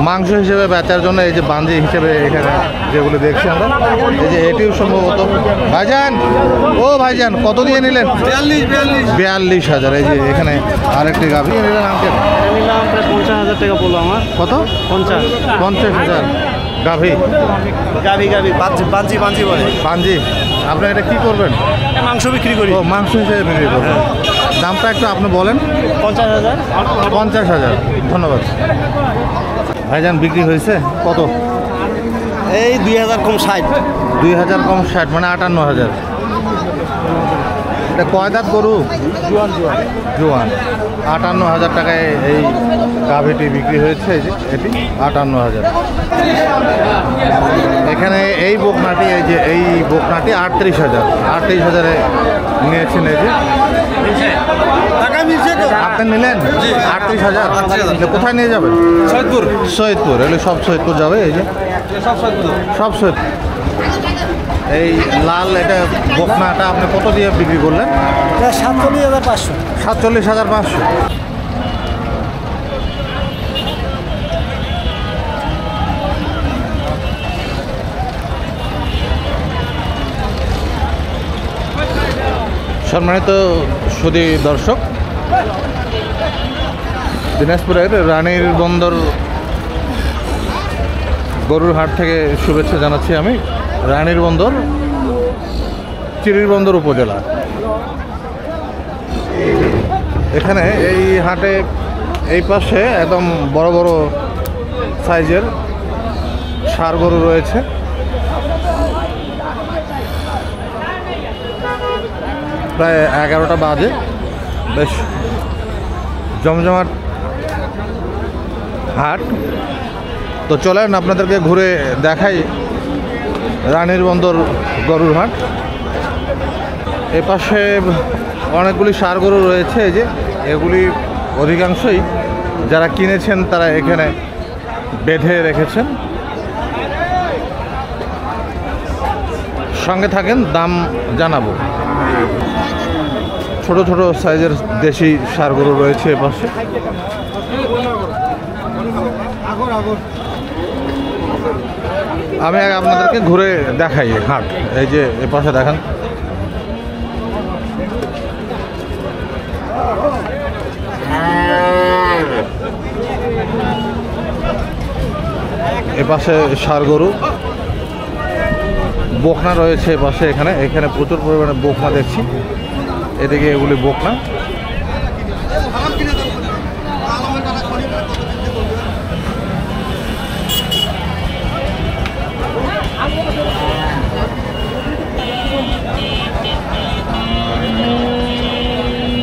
মাংস হিসেবে বেচার জন্য এই যে বাঞ্জি হিসেবে এখানে যেগুলো দেখছি আমরা, এই যে এটিও সম্ভবত। ভাইজান, ও ভাইজান, কত দিয়ে নিলেন? 42,000। এই যে এখানে আরেকটি গাভী নিলেন আঙ্কেল? নিলাম প্রায় 50,000 টাকা পড়লো আমার। কত? 50,000 গাভী। বাঞ্জি বলে। বাঞ্জি। আপনি এটা কি করবেন? মাংস বিক্রি করি। ও, মাংস হিসেবে বিক্রি করবেন। দামটা একটু আপনি বলেন। 50,000। 50,000। ধন্যবাদ ভাইজান। বিক্রি হয়েছে কত? এই 2,000 কম 60। 2,000 কম 60, মানে 58,000। এটা কয় দাঁত গরু? জোয়ান। 58,000 টাকায় এই গাভীটি বিক্রি হয়েছে। এই যে এটি 58,000। এখানে এই বকনাটি, এই যে এই বকনাটি 38,000। 38,000-এ নিয়েছেন। এই যে আপনি নিলেন 38,000। কোথায় নিয়ে যাবেন? সৈয়দপুর। এগুলো সব সৈয়দপুর যাবে। এই যে সব সৈয়দপুর। এই লাল এটা বকনাটা আপনি কত দিয়ে বিক্রি করলেন? 47,500। 47,500। সম্মানিত সুধী দর্শক, দিনাজপুরের রানীর বন্দর গরুর হাট থেকে শুভেচ্ছা জানাচ্ছি আমি। রানীর বন্দর চিরির বন্দর উপজেলা। এখানে এই হাটে এই পাশে একদম বড় বড় সাইজের ষাঁড় গরু রয়েছে। প্রায় 11টা বাজে। বেশ জমজমাট হাট। তো চলেন আপনাদেরকে ঘুরে দেখাই রানীর বন্দর গরুর হাট। এ পাশে অনেকগুলি ষাঁড় গরু রয়েছে। এই যে এগুলি অধিকাংশই যারা কিনেছেন তারা এখানে বেঁধে রেখেছেন। সঙ্গে থাকেন, দাম জানাবো। ছোট ছোট সাইজের দেশি ষাঁড় গরু রয়েছে এ পাশে। আমি আপনাদেরকে ঘুরে দেখাই হাট। এই যে এ পাশে দেখান। এ পাশে ষাঁড় গরু, বকনা রয়েছে এ পাশে। এখানে এখানে প্রচুর পরিমাণে বকনা দেখছি। এদিকে এগুলি বকনা।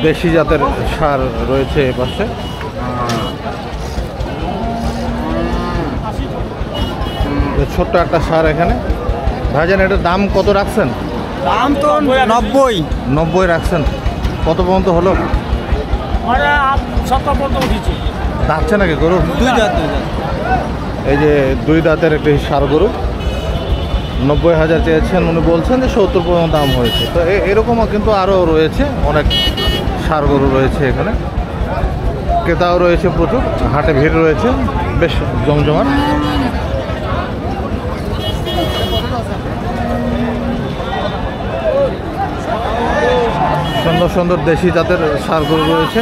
দেশি জাতের ষাঁড় রয়েছে এ পাশে। ছোট্ট একটা ষাঁড় এখানে। ভাইজান, এটার দাম কত রাখছেন? দাম তো 90 রাখছেন। কত পর্যন্ত হলো? 70 পর্যন্ত উঠেছে। দাঁতছে নাকি গরু? 2 দাঁত। এই যে 2 দাঁতের একটি ষাঁড় গরু। 90,000 চেয়েছেন। উনি বলছেন যে 70 পর্যন্ত দাম হয়েছে। তো এরকমও কিন্তু আরও রয়েছে, অনেক ষাঁড় গরু রয়েছে এখানে। ক্রেতাও রয়েছে প্রচুর। হাটে ভিড় রয়েছে বেশ জমজমাট। সুন্দর সুন্দর দেশি জাতের ষাঁড় গরু রয়েছে।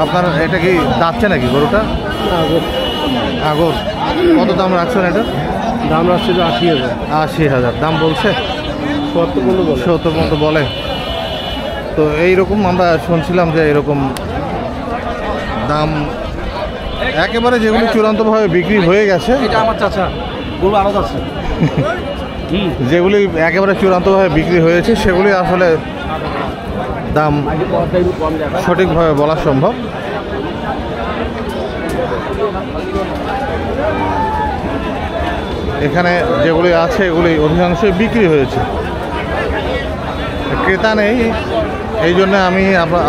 আপনার এটা কি দাঁতছে নাকি গরুটা? আগর। কত দাম রাখছেন এটা? দাম রাখছে 80,000। 80,000 দাম বলছে? 70 পর্যন্ত বলে। তো এইরকম আমরা শুনছিলাম যে এরকম দাম একেবারে যেগুলি চূড়ান্তভাবে বিক্রি হয়ে গেছে। এটা আমার চাচা গরু আরো আছে। যেগুলি একেবারে চূড়ান্তভাবে বিক্রি হয়েছে সেগুলি আসলে দাম সঠিকভাবে বলা সম্ভব। এখানে যেগুলি আছে এগুলি অধিকাংশই বিক্রি হয়েছে, ক্রেতা নেই। এই জন্য আমি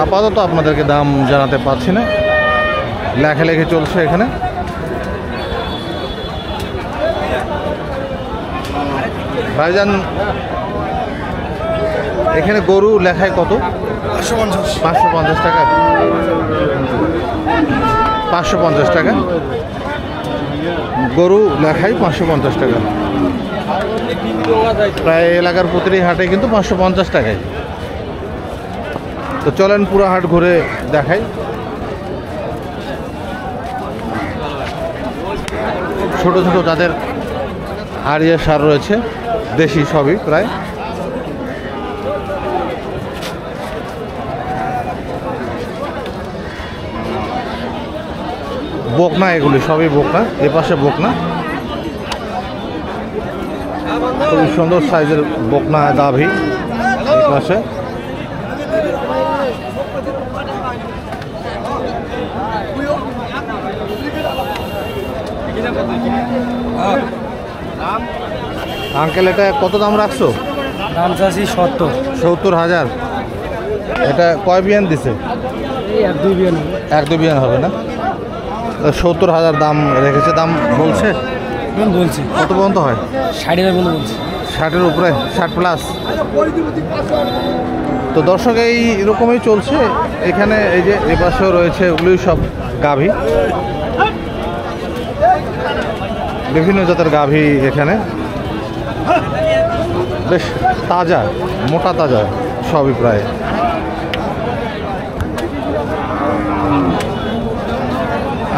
আপাতত আপনাদেরকে দাম জানাতে পারছি না। লেখালেখি চলছে এখানে। ভাইজান, এখানে গরু লেখায় কত? 550 টাকা। 550 টাকা। গরু লেখাই 550 টাকা। প্রায় এলাকার প্রতিটি হাটে কিন্তু 550 টাকায়। তো চলেন পুরো হাট ঘুরে দেখাই। ছোট ছোট যাদের হাড়িয়া সার রয়েছে, দেশি সবই প্রায়। বকনা, এগুলি সবই বকনা। এ পাশে বকনা, খুবই সুন্দর সাইজের বকনা গাভী। এই পাশে আঙ্কেল, এটা কত দাম রাখছো? দাম চাচ্ছি 70,000। এটা কয় বিয়ান দিছে? 1-2 বিয়ান। 1-2 বিয়ান হবে না? 70,000 দাম রেখেছে। দাম বলছে বলছি কত পর্যন্ত হয়? 60,000 বলছি। 60-এর উপরে, 60+। তো দর্শক, এই রকমই চলছে এখানে। এই যে এপাশেও রয়েছে, ওগুলোই সব গাভী, বিভিন্ন জাতের গাভী এখানে। বেশ তাজা, মোটা তাজা সবই প্রায়।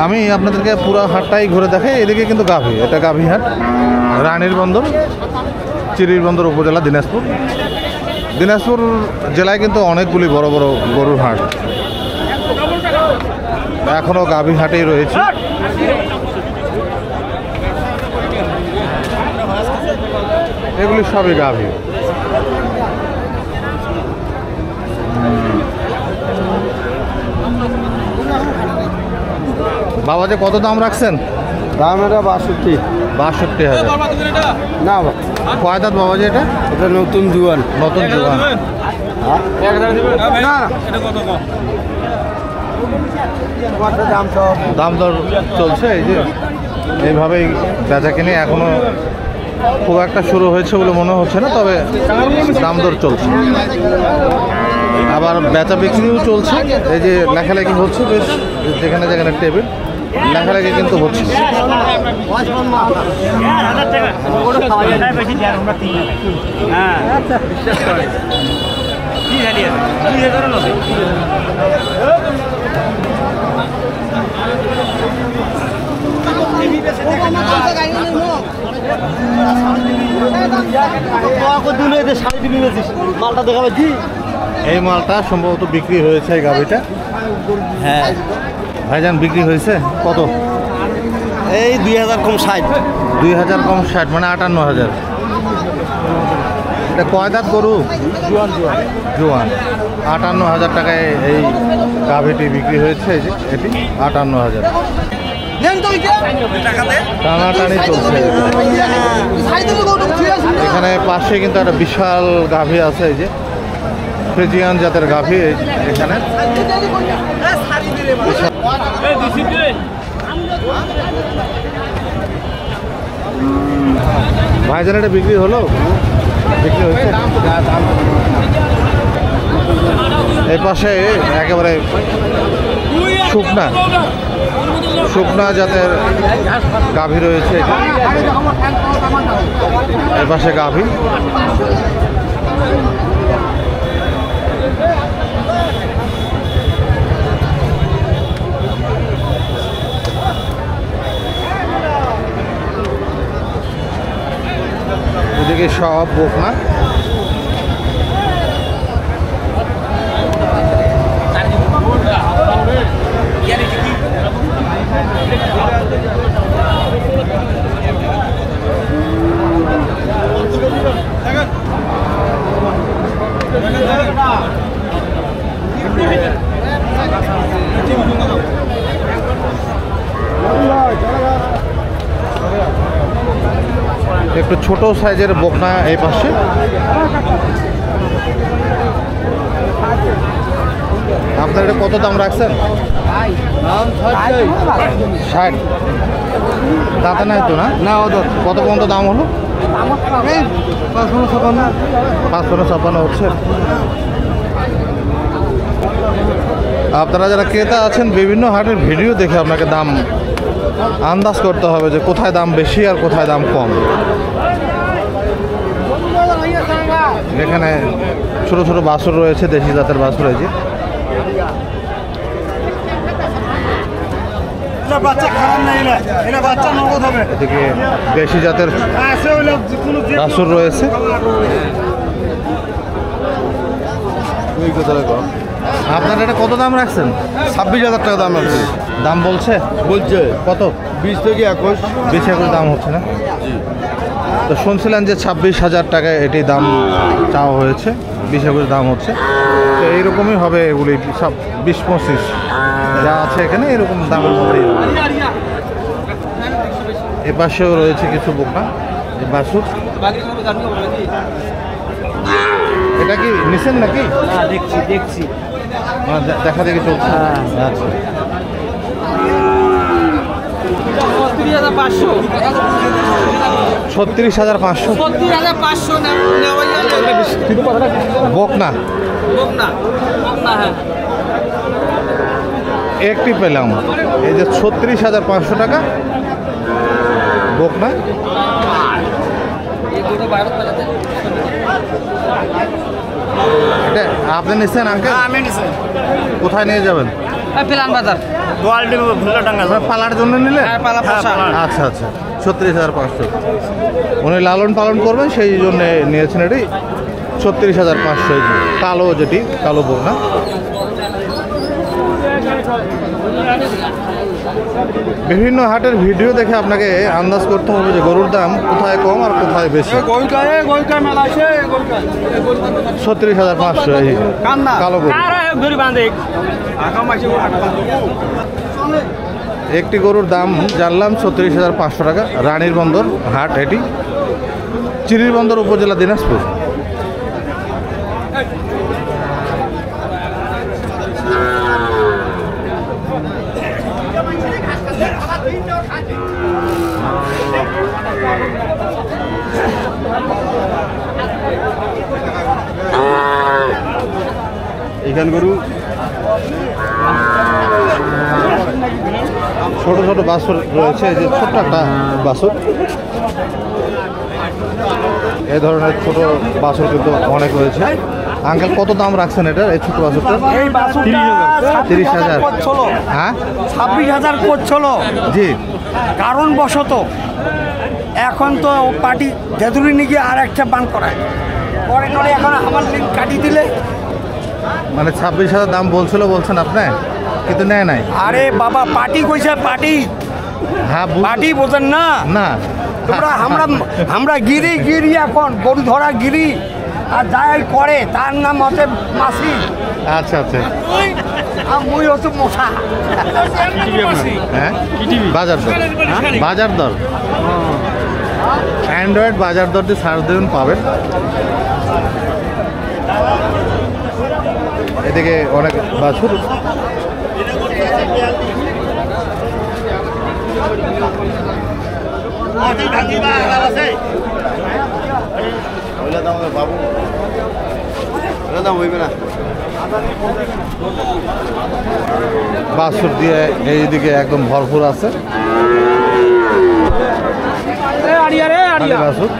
আমি আপনাদেরকে পুরো হাটটাই ঘুরে দেখাই। এদিকে কিন্তু গাভী, এটা গাভী হাট, রানীর বন্দর, চিরির বন্দর উপজেলা, দিনাজপুর। দিনাজপুর জেলায় কিন্তু অনেকগুলি বড় বড় গরুর হাট এখনও গাভী হাটেই রয়েছে। এগুলি সবই গাভী। বাবা, যে কত দাম রাখছেন? দাম এটা 62। 62,000 না, কয় দাঁত বাবা? যে এটা এটা নতুন জুয়ান। নতুন জোয়ান। দাম দর চলছে এই যে এইভাবেই বেচা কিনে। এখনো খুব একটা শুরু হয়েছে বলে মনে হচ্ছে না, তবে দাম দর চলছে। আবার বেচা বিক্রিও চলছে। এই যে লেখালেখি হচ্ছে, বেশ যেখানে যেখানে টেবিল লেখালেখি কিন্তু হচ্ছে। মালটা দেখাবে জি। এই মালটা সম্ভবত বিক্রি হয়েছে, এই গাভিটা। হ্যাঁ ভাইজান, বিক্রি হয়েছে কত? এই 2000 কম 60। 2000 কম 60, মানে 58,000। এটা কয় দাঁত গরু? জোয়ান। 58,000 টাকায় এই গাভিটি বিক্রি হয়েছে। এই যে এটি 58,000। টানাটানি চলছে। এখানে পাশে কিন্তু একটা বিশাল গাভী আছে, এই যে ফ্রিজিয়ান জাতের গাভী এখানে। ভাইজান, এটা বিক্রি হলো? বিক্রি হয়েছে। এই পাশে একেবারে শুকনা শুকনা জাতের গাভী রয়েছে। এই পাশে গাভী। এদিকে সব বকনা। একটু ছোট সাইজের বকনা এই পাশে। আপনার এটা কত দাম রাখছেন? 60। দাঁতে নাই তো? না, কত পর্যন্ত দাম হলো? 555 হচ্ছে। আপনারা যারা ক্রেতা আছেন, বিভিন্ন হাটের ভিডিও দেখে আপনাকে দাম আন্দাজ করতে হবে যে কোথায় দাম বেশি আর কোথায় দাম কম। এখানে ছোট ছোট বাছুর রয়েছে, দেশি জাতের বাছুর রয়েছে। এদিকে দেশি জাতের বাছুর রয়েছে। আপনার এটা কত দাম রাখছেন? 26,000 টাকা দাম আছে। দাম বলছে বলছে কত? 20 থেকে 21। 20-21 দাম হচ্ছে না? তো শুনছিলেন যে 26,000 টাকায় এটি দাম চাওয়া হয়েছে, 20-21 দাম হচ্ছে। তো এইরকমই হবে এগুলি, সব 20-25 যা আছে এখানে এরকম দামের মধ্যেই হবে। এ পাশেও রয়েছে কিছু বোকা বাছুর। এটা কি নিছেন নাকি? দেখছি দেখা দেখি চলছে। আচ্ছা, 36,500। বকনা একটি পেলাম, এই যে 36,500 টাকা বকনা। এটা আপনি নিচ্ছেন আঙ্কেল? আমি নিছি কোথায় নিয়ে যাবেন? প্লান বাজার গোয়ালডি ভুলটাঙ্গা পালার জন্য নিলে? পালা পোষা। আচ্ছা আচ্ছা, 36,500 উনি লালন পালন করবেন সেই জন্য নিয়েছেন এটি। 36,500 কালো, যেটি কালো বকনা। বিভিন্ন হাটের ভিডিও দেখে আপনাকে আন্দাজ করতে হবে যে গরুর দাম কোথায় কম আর কোথায় বেশি। 36,500 এই কালো গরু। একটি গরুর দাম জানলাম 36,500 টাকা। রানীর বন্দর হাট এটি, চিরিরবন্দর উপজেলা, দিনাজপুর। এখান গরু ছোট ছোট বাছুর রয়েছে, এই যে ছোট্ট একটা বাছুর। এই ধরনের ছোট বাছুর কিন্তু অনেক রয়েছে। আঙ্কেল কত দাম রাখছেন এটা, এই ছোট বাছুরটা? 30,000। হ্যাঁ, 26,000 করছিল জি। কারণ বশত এখন তো পার্টি তেঁতুলি নিয়ে গিয়ে আর একটা বান করায় পরে করে এখন আমার লিঙ্ক কাটি দিলে। মানে 26,000 দাম বলছিল বলছেন আপনি, কিন্তু নেয় নাই। আরে বাবা পার্টি কইছে, পার্টি হ্যাঁ, পার্টি বোঝেন না না তোমরা। আমরা গিরি এখন গরু ধরা গিরি, আর যাই করে তার নাম হচ্ছে মাসি, আচ্ছা আচ্ছা। আর মুই হচ্ছে মশা। হ্যাঁ, বাজার দর, বাজার দর অ্যান্ড্রয়েড বাজার দর দিয়ে সার্চ দেবেন, পাবেন। এদিকে অনেক বাছুর। বাছুর দিয়ে এইদিকে একদম ভরপুর আছে বাছুর।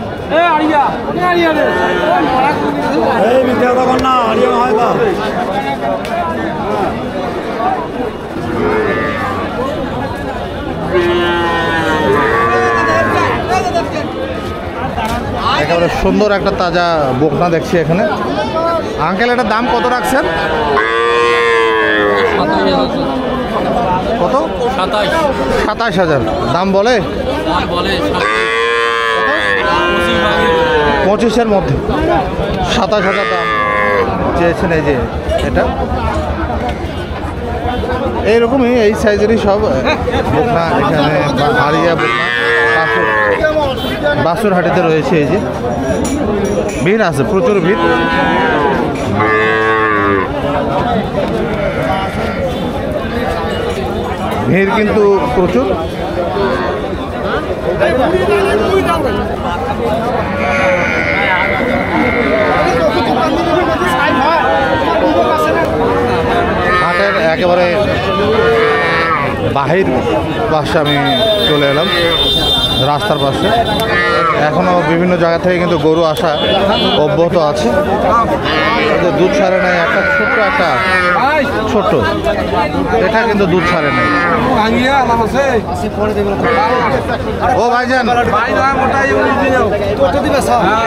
একেবারে সুন্দর একটা তাজা বকনা দেখছি এখানে। আঙ্কেল এটার দাম কত রাখছেন? কত? 27,000 দাম বলে? 25-এর মধ্যে 27,000 দাম চেয়েছেন। এই যে এটা এইরকমই, এই সাইজেরই সব বকনা এখানে, হাড়িয়া বকনা বাছুর হাটিতে রয়েছে। এই যে ভিড় আছে, প্রচুর ভিড়। ভিড় কিন্তু প্রচুর। হাটের একেবারে বাহির পাশে আমি চলে এলাম, রাস্তার পাশে। এখনও বিভিন্ন জায়গা থেকে কিন্তু গরু আসা অব্যাহত আছে। দুধ ছাড়ে নাই, একটা ছোট্ট এটা কিন্তু দুধ ছাড়ে নাই। ও ভাইজান,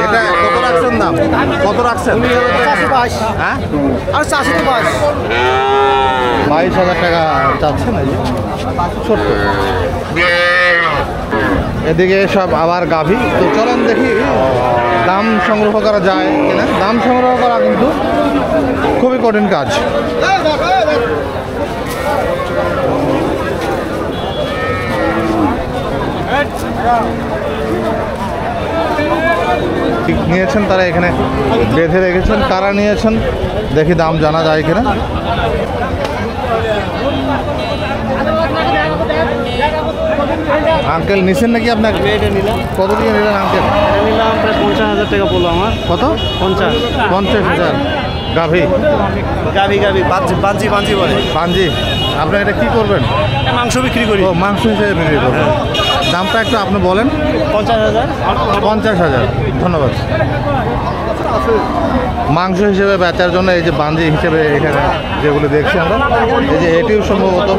এটা কত রাখছেন দাম? কত রাখছেন? হ্যাঁ, 22,000 টাকা চাচ্ছেন। এই যে ছোট্ট, এদিকে সব আবার গাভী। তো চলেন দেখি দাম সংগ্রহ করা যায় কিনা। দাম সংগ্রহ করা কিন্তু খুবই কঠিন কাজ। নিয়েছেন তারা এখানে বেঁধে রেখেছেন, কারা নিয়েছেন দেখি দাম জানা যায় কিনা। আঙ্কেল নিছেন নাকি আপনাকে? কত দিয়ে নিলেন আঙ্কেল? নিলাম প্রায় 50,000 টাকা পড়লো আমার। কত? 50,000 গাভী? বাঞ্জি বলে। পাঞ্জি। আপনি এটা কি করবেন? মাংস বিক্রি করি। ও, মাংস হিসেবে বিক্রি করবেন। দামটা একটু আপনি বলেন। 50,000। 50,000, ধন্যবাদ। মাংস হিসেবে বেচার জন্য এই যে বাঞ্জি হিসেবে এখানে যেগুলো দেখছি আমরা, এই যে এটিও সম্ভবত।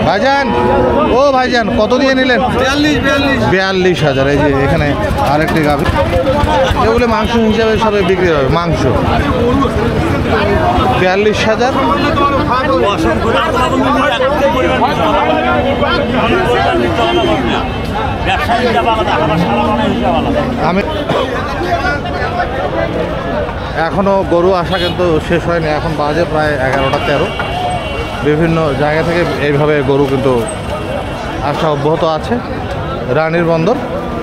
ভাইজান, ও ভাইজান, কত দিয়ে নিলেন? 42,000। এই যে এখানে আরেকটি গাভী, এগুলো মাংস হিসেবে সবে বিক্রি হবে। মাংস 42,000। আমি এখনও গরু আসা কিন্তু শেষ হয়নি, এখন বাজে প্রায় 11টা 13। বিভিন্ন জায়গা থেকে এইভাবে গরু কিন্তু আসা অব্যাহত আছে। রানীর বন্দর,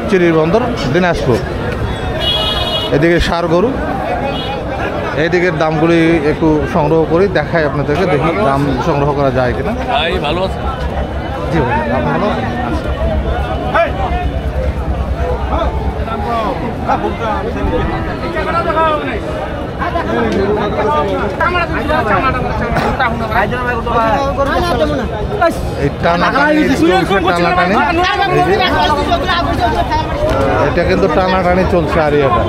চিরির বন্দর, দিনাজপুর। এদিকে ষাঁড় গরু, এইদিকের দামগুলি একটু সংগ্রহ করি, দেখাই আপনাদেরকে, দেখি দাম সংগ্রহ করা যায় কিনা। ভালো আছে। জি ভাই, আপনি ভালো আছেন? এই টানাটানি চলছে, টানাটানি। এটা কিন্তু টানাটানি চলছে। আর এটা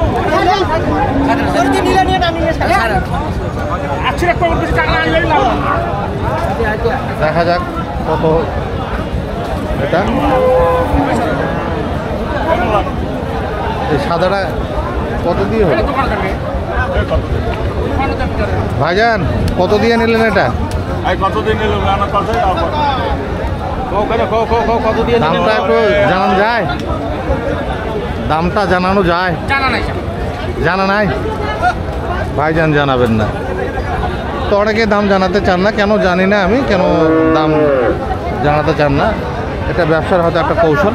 দেখা যাক কত। এটা এই সাদাটা কত দিয়ে হলো ভাইজান? কত দিয়ে নিলেন এটা? দামটা একটু জানানো যায়? দামটা জানানো যায়? জানা নাই ভাইজান, জানাবেন না তো? অনেকে দাম জানাতে চান না, কেন জানি না আমি, কেন দাম জানাতে চান না। এটা ব্যবসার হয়তো একটা কৌশল।